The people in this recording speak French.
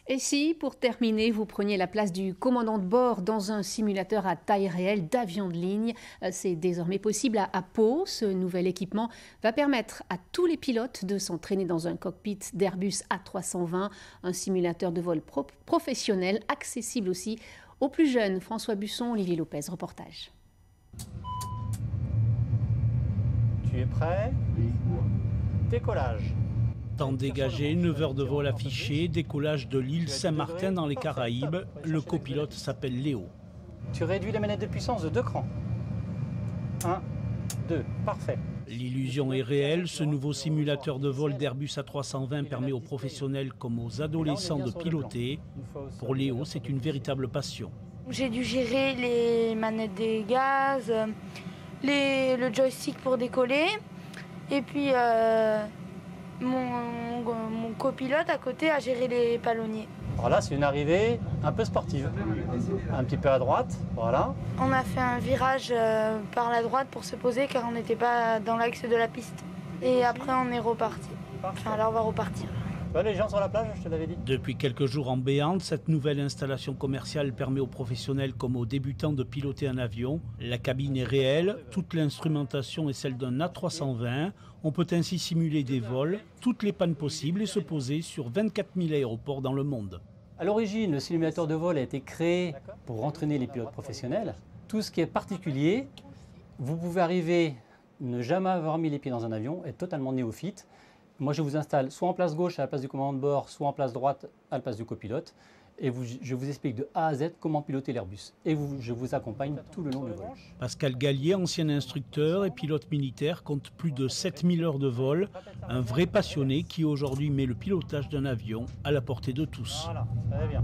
Et si, pour terminer, vous preniez la place du commandant de bord dans un simulateur à taille réelle d'avion de ligne, c'est désormais possible à Pau. Ce nouvel équipement va permettre à tous les pilotes de s'entraîner dans un cockpit d'Airbus A320, un simulateur de vol professionnel, accessible aussi aux plus jeunes. François Busson, Olivier Lopez, reportage. Tu es prêt? Décollage. Temps dégagé, 9 heures de vol affichées, décollage de l'île Saint-Martin dans les Caraïbes. Le copilote s'appelle Léo. Tu réduis la manette de puissance de 2 crans. 1, 2, parfait. L'illusion est réelle, ce nouveau simulateur de vol d'Airbus A320 permet aux professionnels comme aux adolescents de piloter. Pour Léo, c'est une véritable passion. J'ai dû gérer les manettes des gaz, le joystick pour décoller, et puis mon copilote à côté a géré les palonniers. Alors là, c'est une arrivée un peu sportive. Un petit peu à droite, voilà. On a fait un virage par la droite pour se poser car on n'était pas dans l'axe de la piste. Et après, on est reparti. Enfin, là, on va repartir. Les gens sur la plage, je te l'avais dit. Depuis quelques jours en béante, cette nouvelle installation commerciale permet aux professionnels comme aux débutants de piloter un avion. La cabine est réelle, toute l'instrumentation est celle d'un A320. On peut ainsi simuler des vols, toutes les pannes possibles et se poser sur 24 000 aéroports dans le monde. À l'origine, le simulateur de vol a été créé pour entraîner les pilotes professionnels. Tout ce qui est particulier, vous pouvez arriver, ne jamais avoir mis les pieds dans un avion, être totalement néophyte. Moi, je vous installe soit en place gauche à la place du commandant de bord, soit en place droite à la place du copilote. Et je vous explique de A à Z comment piloter l'Airbus. Et je vous accompagne tout le long du vol. Pascal Gallier, ancien instructeur et pilote militaire, compte plus de 7000 heures de vol. Un vrai passionné qui aujourd'hui met le pilotage d'un avion à la portée de tous. Voilà, ça va bien.